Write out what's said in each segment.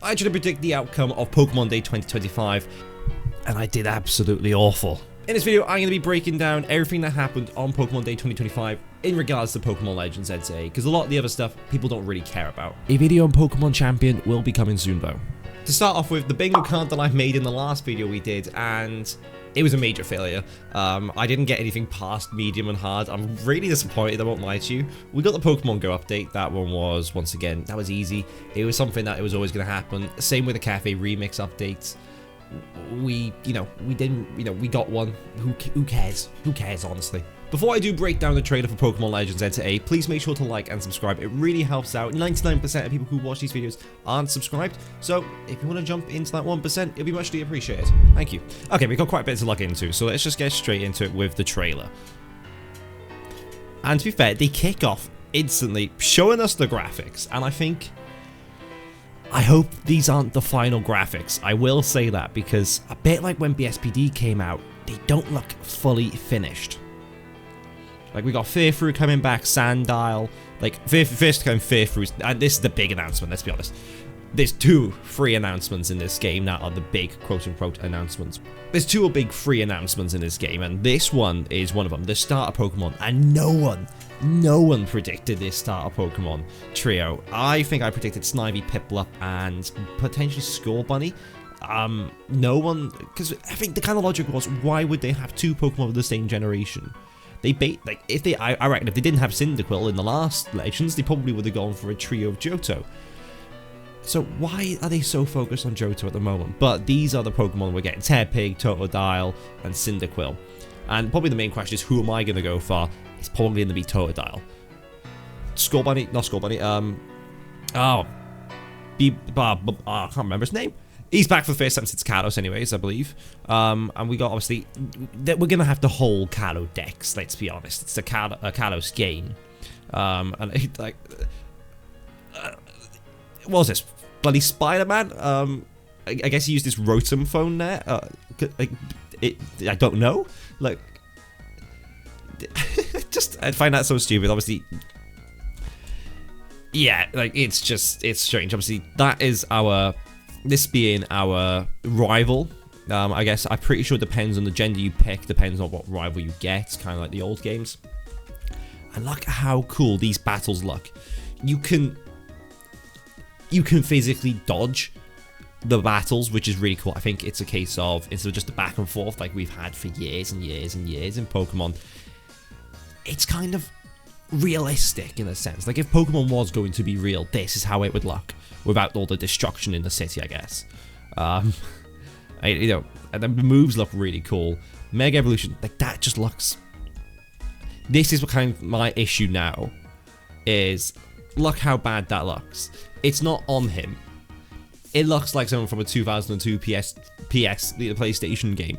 I tried to predict the outcome of Pokemon Day 2025, and I did absolutely awful. In this video, I'm going to be breaking down everything that happened on Pokemon Day 2025 in regards to Pokemon Legends ZA, because a lot of the other stuff people don't really care about. A video on Pokemon Champion will be coming soon though. To start off with, the bingo card that I made in the last video we did, and it was a major failure. I didn't get anything past medium and hard. I'm really disappointed, I won't lie to you. We got the Pokemon Go update. That one was, once again, that was easy. It was something that it was always going to happen. Same with the Cafe Remix updates. We got one. Who cares? Who cares, honestly? Before I do break down the trailer for Pokemon Legends ZA, please make sure to like and subscribe. It really helps out. 99% of people who watch these videos aren't subscribed, so if you want to jump into that 1%, it'll be muchly appreciated. Thank you. Okay, we've got quite a bit to look into, so let's just get straight into it with the trailer. And to be fair, they kick off instantly showing us the graphics, and I hope these aren't the final graphics. I will say that, because a bit like when BSPD came out, they don't look fully finished. Like, we got Fearfru coming back, Sandile, like, first time Fearfru's, and this is the big announcement, let's be honest. There's two free announcements in this game that are the big quote-unquote announcements. There's two big free announcements in this game, and this one is one of them, the starter Pokemon, and no one predicted this starter Pokemon trio. I think I predicted Snivy, Piplup, and potentially Scorbunny. No one, because I think the kind of logic was, why would they have two Pokemon of the same generation? I reckon if they didn't have Cyndaquil in the last Legends, they probably would have gone for a trio of Johto. So why are they so focused on Johto at the moment? But these are the Pokemon we're getting: Tepig, Totodile, and Cyndaquil. And probably the main question is, who am I going to go for? It's probably going to be Totodile. Scorbunny, not Scorbunny, I can't remember his name. He's back for the first time since Kalos anyways, I believe. And we got, obviously, we're going to have the whole Kalos decks, let's be honest. It's a Kalos game. What was this? Bloody Spider-Man? I guess he used his Rotom phone there. I don't know. Like, I find that so stupid. Obviously, yeah, like, it's strange. Obviously, that is this being our rival. I guess I'm pretty sure it depends on the gender you pick, depends on what rival you get, kind of like the old games. And look at how cool these battles look. You can physically dodge the battles, which is really cool. I think it's a case of, instead of just the back and forth like we've had for years and years and years in Pokemon, it's kind of realistic in a sense. Like, if Pokemon was going to be real, this is how it would look without all the destruction in the city, I guess. And the moves look really cool. Mega Evolution, like, that just looks... This is what kind of my issue now is, look how bad that looks. It's not on him. It looks like someone from a 2002 PS, the PlayStation game.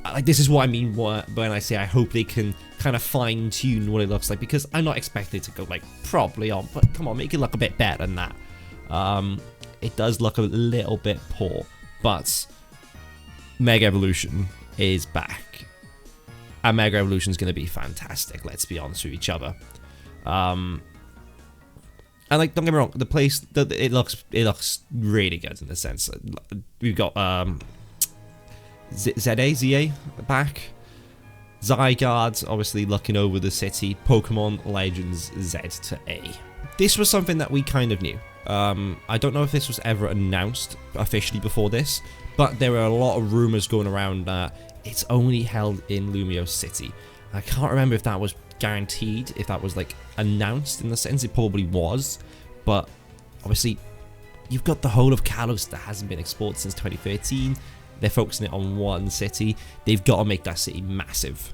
Like, this is what I mean when I say I hope they can kind of fine-tune what it looks like, because I'm not expecting it to go, like, properly on, but come on, make it look a bit better than that. It does look a little bit poor, but Mega Evolution is back. And Mega Evolution is going to be fantastic, let's be honest with each other. And, like, don't get me wrong, the place, it looks really good in the sense. We've got, ZA back. Zygarde obviously looking over the city. Pokemon Legends Z to A. This was something that we kind of knew. I don't know if this was ever announced officially before this, but there were a lot of rumors going around that it's only held in Lumiose City. I can't remember if that was guaranteed, if that was, like, announced in the sense. It probably was, but obviously you've got the whole of Kalos that hasn't been exported since 2013. They're focusing it on one city. They've got to make that city massive.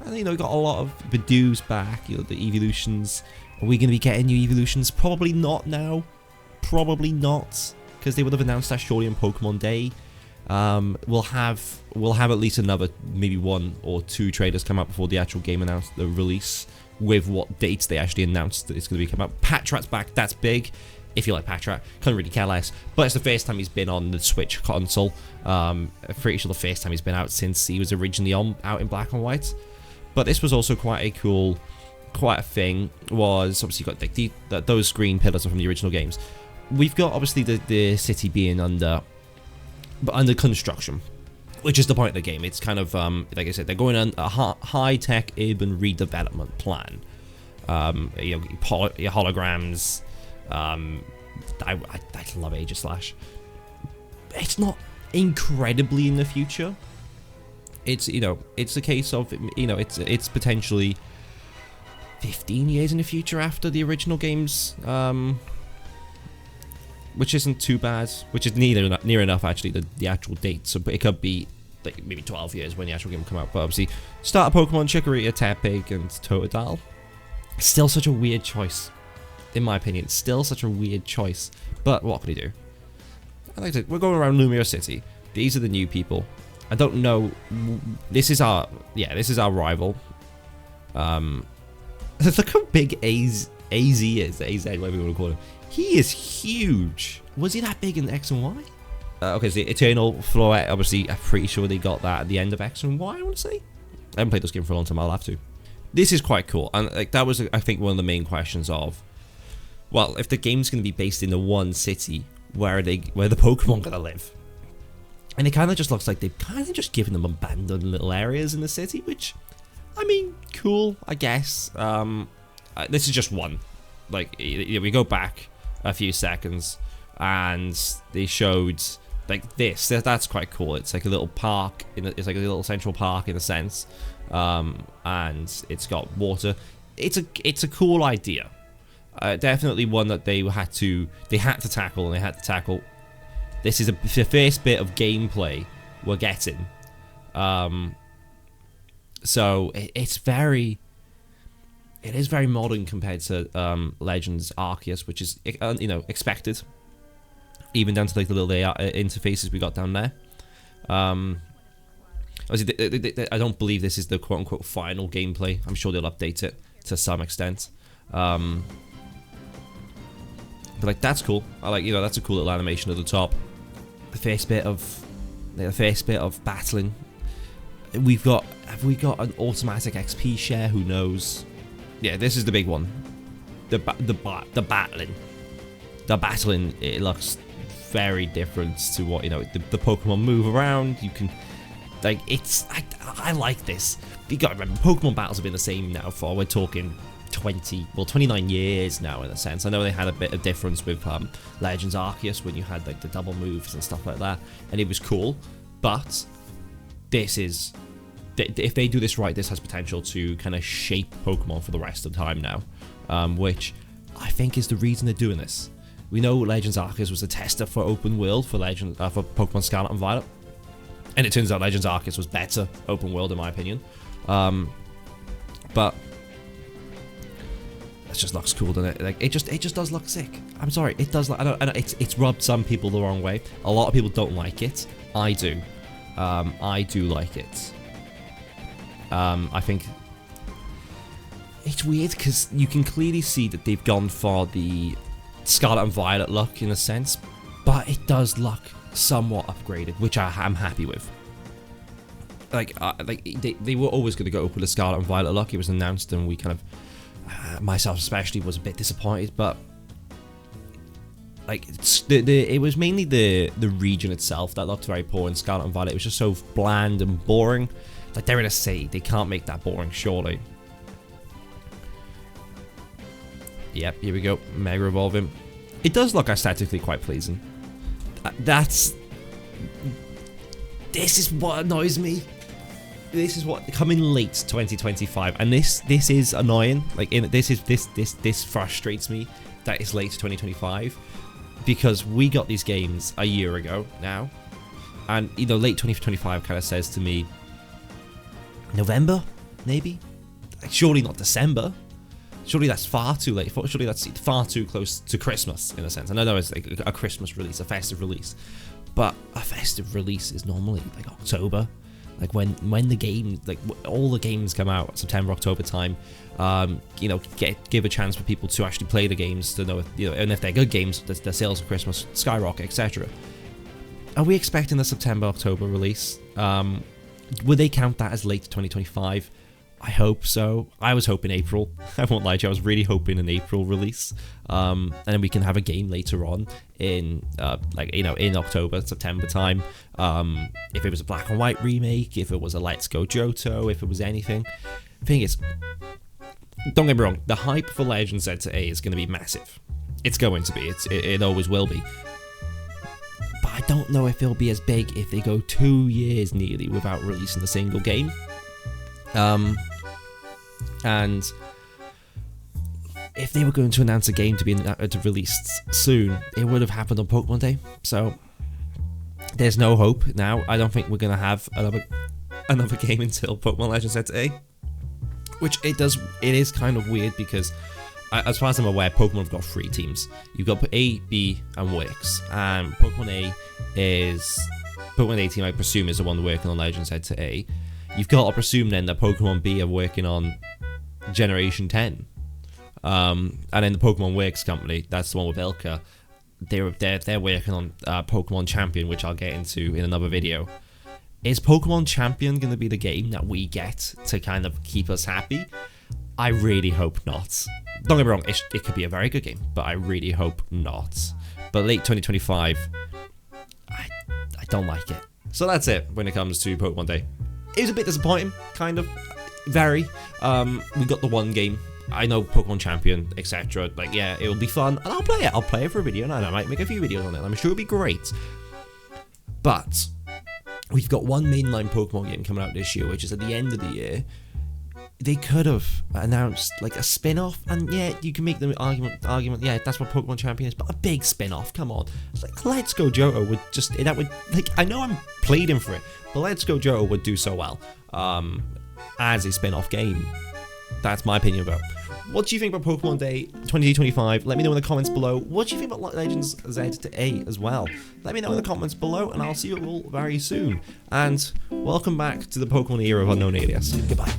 And, we've got a lot of Bidoos back, the evolutions. Are we going to be getting new evolutions? Probably not now. Probably not, because they would have announced that surely on Pokemon Day. We'll have at least another, maybe one or two trailers come out before the actual game announced the release, with what dates they actually announced that it's going to be coming out. Patrat's back. That's big. If you like Patrat, couldn't really care less. But it's the first time he's been on the Switch console. I'm pretty sure the first time he's been out since he was originally out in black and white. But this was also quite a thing. Was obviously you got those green pillars from the original games. we've got obviously the city being under construction, which is the point of the game. It's kind of like I said, they're going on a high-tech urban redevelopment plan. Your holograms. I love Aegislash. It's not incredibly in the future. It's it's a case of it's potentially 15 years in the future after the original games, which isn't too bad. Which is near enough actually the actual date. So it could be like maybe 12 years when the actual game will come out. But obviously, starter Pokemon Chikorita, Tepig, and Totodile. Still such a weird choice, in my opinion. Still such a weird choice. But what can you do? Like I said, we're going around Lumiose City. These are the new people. I don't know. This is our rival. Look how big AZ is. AZ, whatever you want to call him. He is huge. Was he that big in X and Y? Okay, so the Eternal Floret, obviously, I'm pretty sure they got that at the end of X and Y, I want to say. I haven't played this game for a long time, I'll have to. This is quite cool, and like that was, I think, one of the main questions of, well, if the game's going to be based in the one city, where the Pokemon going to live? And it kind of just looks like they've kind of just given them abandoned little areas in the city, which, I mean, cool, I guess. This is just one. Like, we go back a few seconds, and they showed like this. That's quite cool. It's like a little park. It's like a little central park in a sense, and it's got water. It's a cool idea. Definitely one that they had to tackle, and they had to tackle. This is the first bit of gameplay we're getting. So it is very modern compared to Legends Arceus, which is expected, even down to like the little interfaces we got down there. Obviously, I don't believe this is the quote unquote final gameplay. I'm sure they'll update it to some extent. But like that's cool. I like that's a cool little animation at the top. The first bit of battling. Have we got an automatic XP share? Who knows? Yeah, this is the big one. The battling. The battling. It looks very different to what the Pokemon move around. You can like I like this. You got to remember, Pokemon battles have been the same now for we're talking 29 years now in a sense. I know they had a bit of difference with Legends Arceus when you had like the double moves and stuff like that, and it was cool. But this is, if they do this right, this has potential to kind of shape Pokemon for the rest of the time now, which I think is the reason they're doing this. We know Legends Arceus was a tester for open world for Pokemon Scarlet and Violet, and it turns out Legends Arceus was better open world in my opinion. But it just looks cool, doesn't it? Like it just does look sick. I'm sorry, it does. I know it's rubbed some people the wrong way. A lot of people don't like it. I do. I do like it. I think it's weird because you can clearly see that they've gone for the Scarlet and Violet look in a sense, but it does look somewhat upgraded, which I'm happy with. Like they were always going to go with the Scarlet and Violet look. It was announced, and we kind of, myself especially, was a bit disappointed. But like it was mainly the region itself that looked very poor in Scarlet and Violet. It was just so bland and boring. Like they're in a city, they can't make that boring, surely. Yep, here we go, Mega Evolving. It does look aesthetically quite pleasing. This is what annoys me. This is what coming late 2025, and this is annoying. Like this frustrates me that it's late 2025 because we got these games a year ago now, and late 2025 kind of says to me November, maybe. Like, surely not December. Surely that's far too late. Surely that's far too close to Christmas in a sense. And I know it's like a Christmas release, a festive release, but a festive release is normally like October, like when the game, like all the games come out September, October time. Give a chance for people to actually play the games to know if, and if they're good games, the sales of Christmas skyrocket, etc. Are we expecting a September, October release? Would they count that as late 2025? I hope so. I was hoping April. I won't lie to you. I was really hoping an April release. And then we can have a game later on in, in October, September time. If it was a black and white remake, if it was a Let's Go Johto, if it was anything. Thing is, don't get me wrong, the hype for Legend Z to A is going to be massive. It's going to be. It always will be. But I don't know if it'll be as big if they go 2 years nearly without releasing a single game. And if they were going to announce a game to be released soon, it would have happened on Pokemon Day. So there's no hope now. I don't think we're going to have another game until Pokemon Legends Z to A. Which it is kind of weird because, as far as I'm aware, Pokemon have got 3 teams. You've got A, B, and Works. And Pokemon A team, I presume, is the one working on Legends Z to A. You've got to presume then that Pokemon B are working on Generation 10. And then the Pokemon Works company, that's the one with Ilka, they're working on Pokemon Champion, which I'll get into in another video. Is Pokemon Champion going to be the game that we get to kind of keep us happy? I really hope not. Don't get me wrong, it could be a very good game, but I really hope not. But late 2025, I don't like it. So that's it when it comes to Pokemon Day. It was a bit disappointing, kind of. Very. We got the one game. I know Pokemon Champion, etc. Like, yeah, it will be fun, and I'll play it. I'll play it for a video, and I might make a few videos on it. I'm sure it'll be great. But we've got one mainline Pokemon game coming out this year, which is at the end of the year. They could have announced like a spin-off, and yeah, you can make the argument, yeah, that's what Pokemon Champion is, but a big spin-off, come on. It's like Let's Go Johto would I know I'm pleading for it, but Let's Go Johto would do so well as a spin-off game. That's my opinion about it. What do you think about Pokemon Day 2025? Let me know in the comments below. What do you think about Legends Z to A as well? Let me know in the comments below, and I'll see you all very soon. And welcome back to the Pokemon era of Unknown Alias. Goodbye.